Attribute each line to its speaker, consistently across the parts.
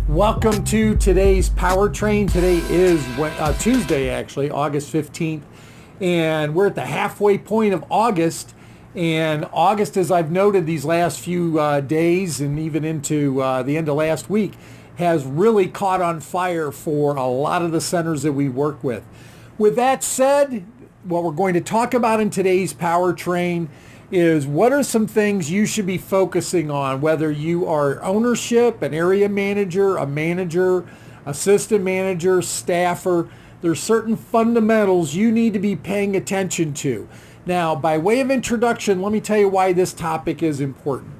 Speaker 1: Welcome to today's Powertrain. Today is Tuesday, actually, August 15th, and we're at the halfway point of August. And August, as I've noted these last few days and even into the end of last week, has really caught on fire for a lot of the centers that we work with. With that said, what we're going to talk about in today's Powertrain is what are some things you should be focusing on, whether you are ownership, an area manager, a manager, assistant manager, staffer. There's certain fundamentals you need to be paying attention to. Now, by way of introduction, let me tell you why this topic is important.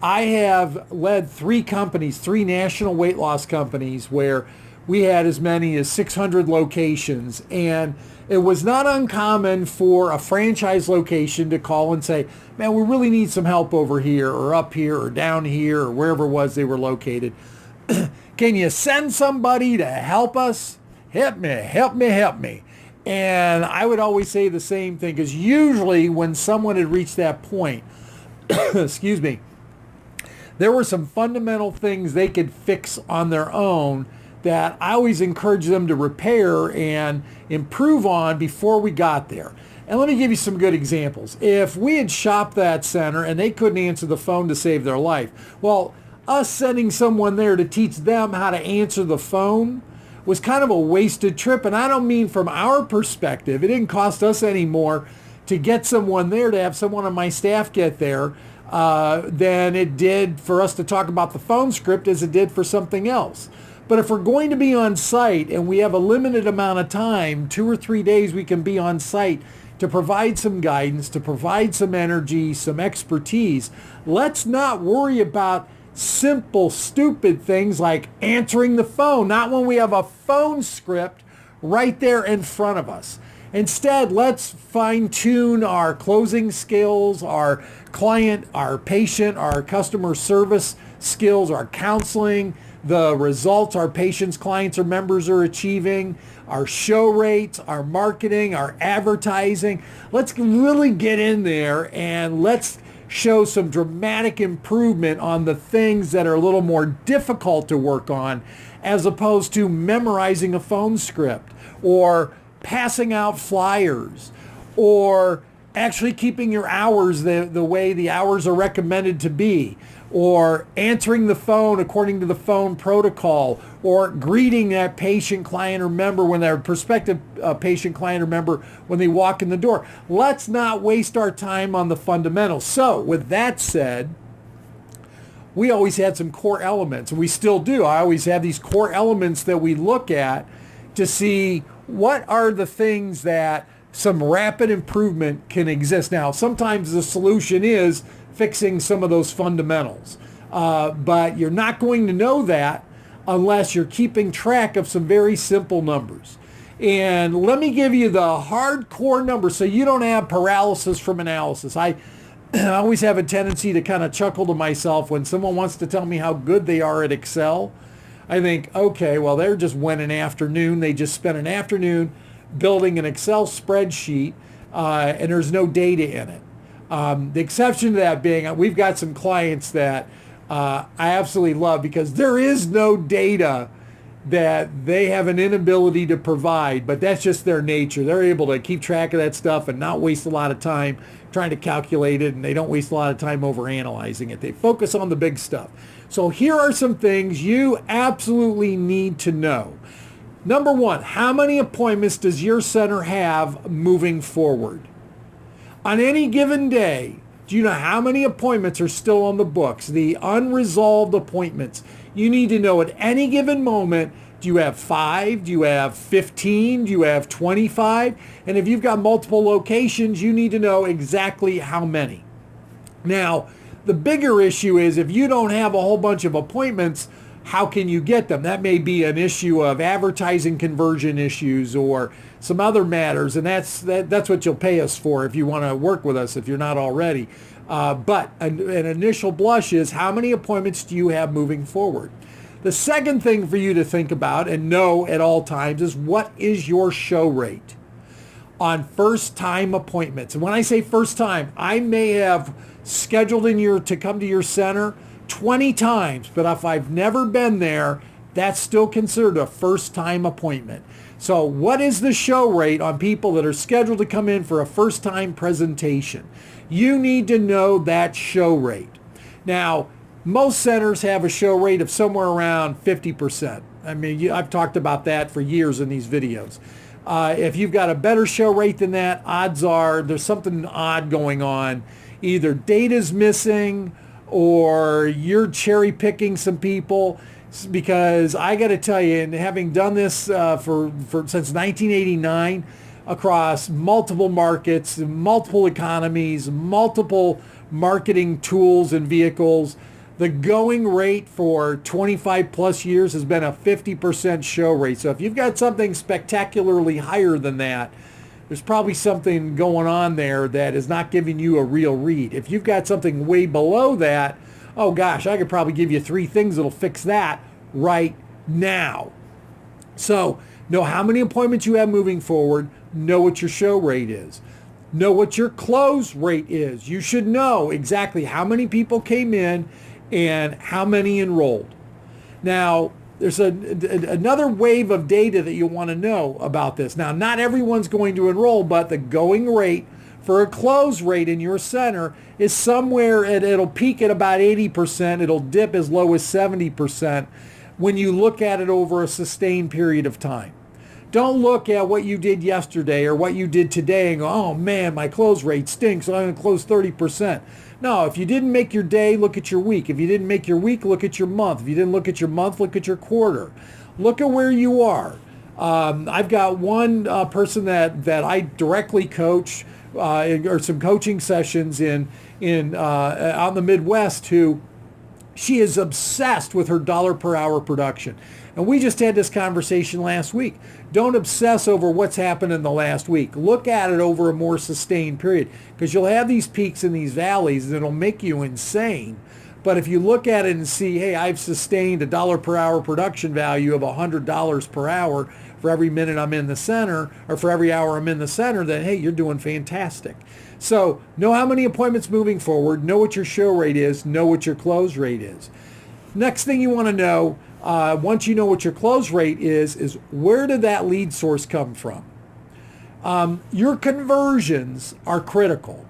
Speaker 1: I have led three national weight loss companies where we had as many as 600 locations, and it was not uncommon for a franchise location to call and say, man, we really need some help over here or up here or down here or wherever it was they were located. Can you send somebody to help us? Help me. And I would always say the same thing, because usually when someone had reached that point, excuse me, there were some fundamental things they could fix on their own that I always encourage them to repair and improve on before we got there. And let me give you some good examples. If we had shopped that center and they couldn't answer the phone to save their life, well, us sending someone there to teach them how to answer the phone was kind of a wasted trip. And I don't mean from our perspective. It didn't cost us any more to get someone there, to have someone on my staff get there, than it did for us to talk about the phone script as it did for something else. But if we're going to be on site and we have a limited amount of time, 2 or 3 days we can be on site to provide some guidance, to provide some energy, some expertise, let's not worry about simple, stupid things like answering the phone, not when we have a phone script right there in front of us. Instead, let's fine-tune our closing skills, our client, our patient, our customer service skills, our counseling, the results our patients, clients, or members are achieving, our show rates, our marketing, our advertising. Let's really get in there and let's show some dramatic improvement on the things that are a little more difficult to work on, as opposed to memorizing a phone script or passing out flyers or actually keeping your hours the way the hours are recommended to be, or answering the phone according to the phone protocol, or greeting that patient, client, or member when they're prospective patient, client, or member when they walk in the door. Let's not waste our time on the fundamentals. So with that said, we always had some core elements, and we still do. I always have these core elements that we look at to see what are the things that some rapid improvement can exist. Now, sometimes the solution is fixing some of those fundamentals, but you're not going to know that unless you're keeping track of some very simple numbers. And let me give you the hardcore numbers so you don't have paralysis from analysis. I always have a tendency to kind of chuckle to myself when someone wants to tell me how good they are at Excel. I think, okay, well, they just went an afternoon. They just spent an afternoon building an Excel spreadsheet, and there's no data in it. The exception to that being, we've got some clients that I absolutely love because there is no data that they have an inability to provide, but that's just their nature. They're able to keep track of that stuff and not waste a lot of time trying to calculate it, and they don't waste a lot of time over analyzing it. They focus on the big stuff. So here are some things you absolutely need to know. Number one, how many appointments does your center have moving forward? On any given day, do you know how many appointments are still on the books? The unresolved appointments. You need to know at any given moment, do you have 5? Do you have 15? Do you have 25? And if you've got multiple locations, you need to know exactly how many. Now, the bigger issue is if you don't have a whole bunch of appointments, how can you get them? That may be an issue of advertising conversion issues or some other matters, and that's what you'll pay us for if you want to work with us, if you're not already. But an initial blush is, how many appointments do you have moving forward? The second thing for you to think about and know at all times is, what is your show rate on first-time appointments? And when I say first time, I may have scheduled to come to your center 20 times, but if I've never been there, that's still considered a first-time appointment. So what is the show rate on people that are scheduled to come in for a first-time presentation? You need to know that show rate. Now, most centers have a show rate of somewhere around 50%. I mean, I've talked about that for years in these videos. If you've got a better show rate than that, odds are there's something odd going on. Either data's missing or you're cherry picking some people, because I got to tell you, and having done this since 1989 across multiple markets, multiple economies, multiple marketing tools and vehicles, the going rate for 25 plus years has been a 50% show rate. So if you've got something spectacularly higher than that, there's probably something going on there that is not giving you a real read. If you've got something way below that, oh gosh, I could probably give you 3 things that'll fix that right now. So know how many appointments you have moving forward, know what your show rate is. Know what your close rate is. You should know exactly how many people came in and how many enrolled. Now, there's another wave of data that you want to know about this. Now, not everyone's going to enroll, but the going rate for a close rate in your center is somewhere, it'll peak at about 80%. It'll dip as low as 70% when you look at it over a sustained period of time. Don't look at what you did yesterday or what you did today and go, oh man, my close rate stinks, so I'm going to close 30%. No, if you didn't make your day, look at your week. If you didn't make your week, look at your month. If you didn't look at your month, look at your quarter. Look at where you are. I've got one person that I directly coach or some coaching sessions in out in the Midwest, who she is obsessed with her dollar per hour production. And we just had this conversation last week. Don't obsess over what's happened in the last week. Look at it over a more sustained period, because you'll have these peaks and these valleys and it'll make you insane. But if you look at it and see, hey, I've sustained a dollar per hour production value of $100 per hour for every minute I'm in the center, or for every hour I'm in the center, then hey, you're doing fantastic. So know how many appointments moving forward, know what your show rate is, know what your close rate is. Next thing you want to know, once you know what your close rate is where did that lead source come from? Your conversions are critical.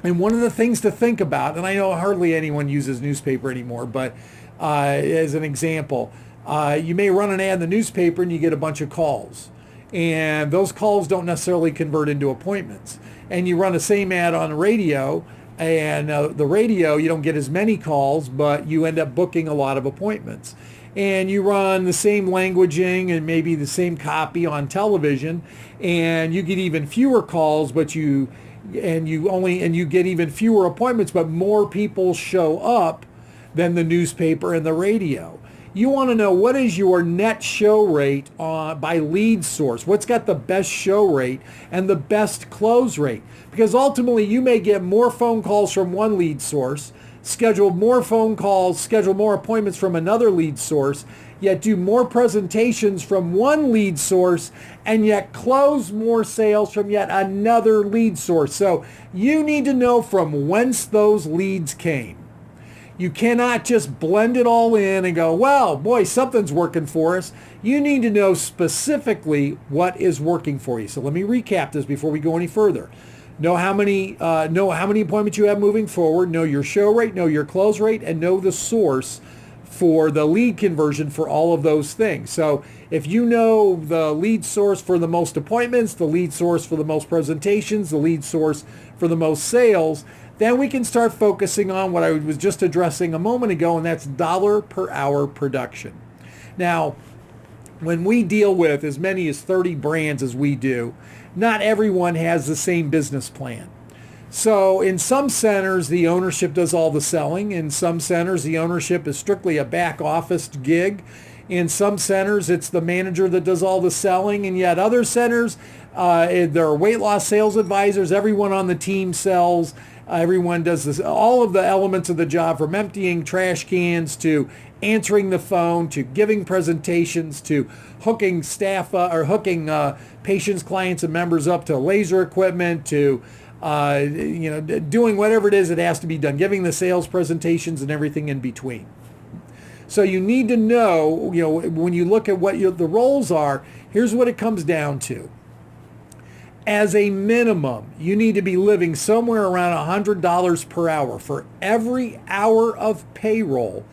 Speaker 1: And one of the things to think about, and I know hardly anyone uses newspaper anymore, but as an example, you may run an ad in the newspaper and you get a bunch of calls. And those calls don't necessarily convert into appointments. And you run the same ad on the radio, and the radio, you don't get as many calls, but you end up booking a lot of appointments. And you run the same languaging and maybe the same copy on television, and you get even fewer calls, but you get even fewer appointments, but more people show up than the newspaper and the radio. You want to know, what is your net show rate by lead source? What's got the best show rate and the best close rate? Because ultimately you may get more phone calls from one lead source, schedule more phone calls, schedule more appointments from another lead source, yet do more presentations from one lead source, and yet close more sales from yet another lead source. So you need to know from whence those leads came. You cannot just blend it all in and go, well, boy, something's working for us. You need to know specifically what is working for you. So let me recap this before we go any further. Know how many appointments you have moving forward, know your show rate, know your close rate, and know the source for the lead conversion for all of those things. So if you know the lead source for the most appointments, the lead source for the most presentations, the lead source for the most sales, then we can start focusing on what I was just addressing a moment ago, and that's dollar per hour production. Now, when we deal with as many as 30 brands as we do, not everyone has the same business plan. So in some centers, the ownership does all the selling. In some centers, the ownership is strictly a back office gig. In some centers, it's the manager that does all the selling. And yet other centers, there are weight loss sales advisors. Everyone on the team sells. Everyone does this, all of the elements of the job, from emptying trash cans to answering the phone to giving presentations to hooking staff or hooking patients, clients, and members up to laser equipment to doing whatever it is that has to be done, giving the sales presentations and everything in between. So you need to know, when you look at what the roles are, here's what it comes down to. As a minimum, you need to be living somewhere around $100 per hour for every hour of payroll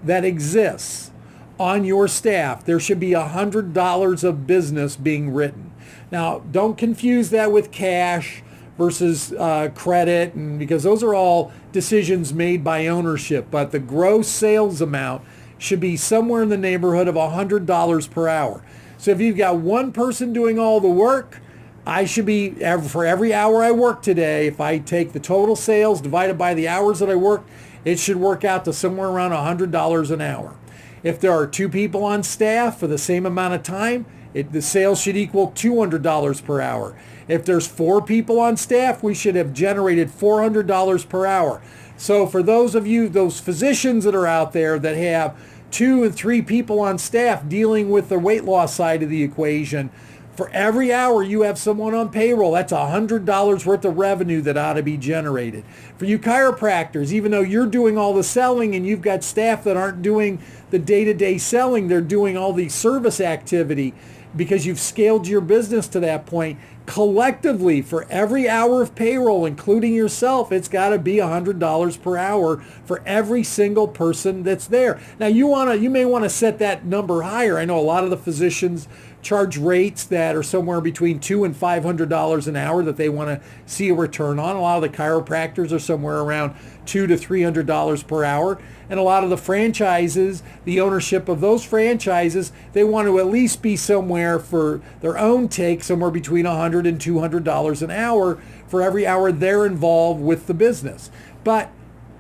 Speaker 1: that exists on your staff. There should be $100 of business being written. Now, don't confuse that with cash versus credit, and because those are all decisions made by ownership. But the gross sales amount should be somewhere in the neighborhood of $100 per hour. So if you've got one person doing all the work, I should be, for every hour I work today, if I take the total sales divided by the hours that I work, it should work out to somewhere around $100 an hour. If there are 2 people on staff for the same amount of time, the sales should equal $200 per hour. If there's 4 people on staff, we should have generated $400 per hour. So for those of you, those physicians that are out there that have 2 and 3 people on staff dealing with the weight loss side of the equation, for every hour you have someone on payroll, that's $100 worth of revenue that ought to be generated. For you chiropractors, even though you're doing all the selling and you've got staff that aren't doing the day-to-day selling, they're doing all the service activity because you've scaled your business to that point. Collectively, for every hour of payroll, including yourself, it's got to be $100 per hour for every single person that's there. Now, you may want to set that number higher. I know a lot of the physicians charge rates that are somewhere between $200 and $500 an hour that they want to see a return on. A lot of the chiropractors are somewhere around $200 to $300 per hour. And a lot of the franchises, the ownership of those franchises, they want to at least be somewhere for their own take, somewhere between $100 and $200 an hour for every hour they're involved with the business. But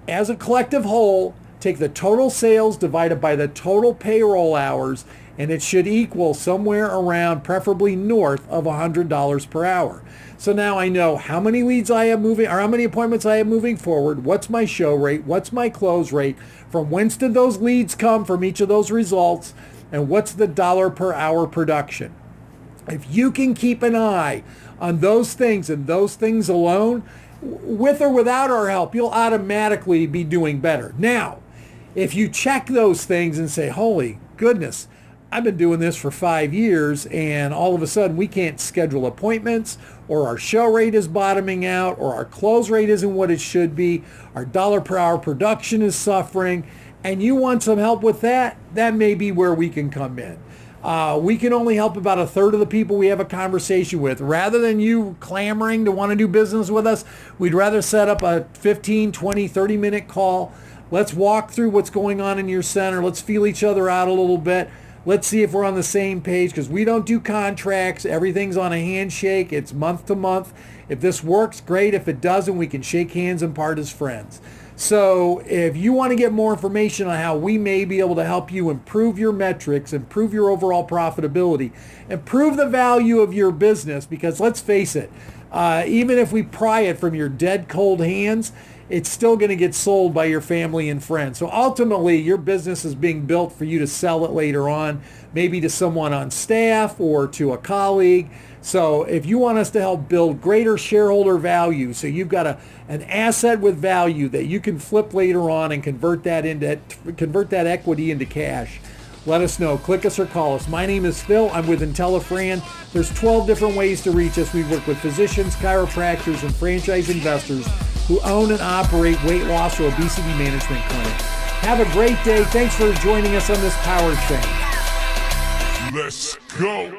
Speaker 1: as a collective whole, take the total sales divided by the total payroll hours, and it should equal somewhere around, preferably north of $100 per hour. So now I know how many leads I have moving, or how many appointments I have moving forward, what's my show rate, what's my close rate, from whence did those leads come from each of those results, and what's the dollar per hour production. If you can keep an eye on those things and those things alone, with or without our help, you'll automatically be doing better. Now, if you check those things and say, holy goodness, I've been doing this for 5 years and all of a sudden we can't schedule appointments, or our show rate is bottoming out, or our close rate isn't what it should be, our dollar per hour production is suffering, and you want some help with that, that may be where we can come in. We can only help about a third of the people we have a conversation with. Rather than you clamoring to want to do business with us, we'd rather set up a 15, 20, 30-minute call. Let's walk through what's going on in your center. Let's feel each other out a little bit. Let's see if we're on the same page, because we don't do contracts. Everything's on a handshake. It's month to month. If this works, great. If it doesn't, we can shake hands and part as friends. So if you want to get more information on how we may be able to help you improve your metrics, improve your overall profitability, improve the value of your business, because let's face it, even if we pry it from your dead cold hands, it's still going to get sold by your family and friends. So ultimately, your business is being built for you to sell it later on, maybe to someone on staff or to a colleague. So if you want us to help build greater shareholder value, so you've got an asset with value that you can flip later on and convert that equity into cash, let us know. Click us or call us. My name is Phil. I'm with IntelliFran. There's 12 different ways to reach us. We work with physicians, chiropractors, and franchise investors who own and operate weight loss or obesity management clinics. Have a great day. Thanks for joining us on this Powertrain.
Speaker 2: Let's go.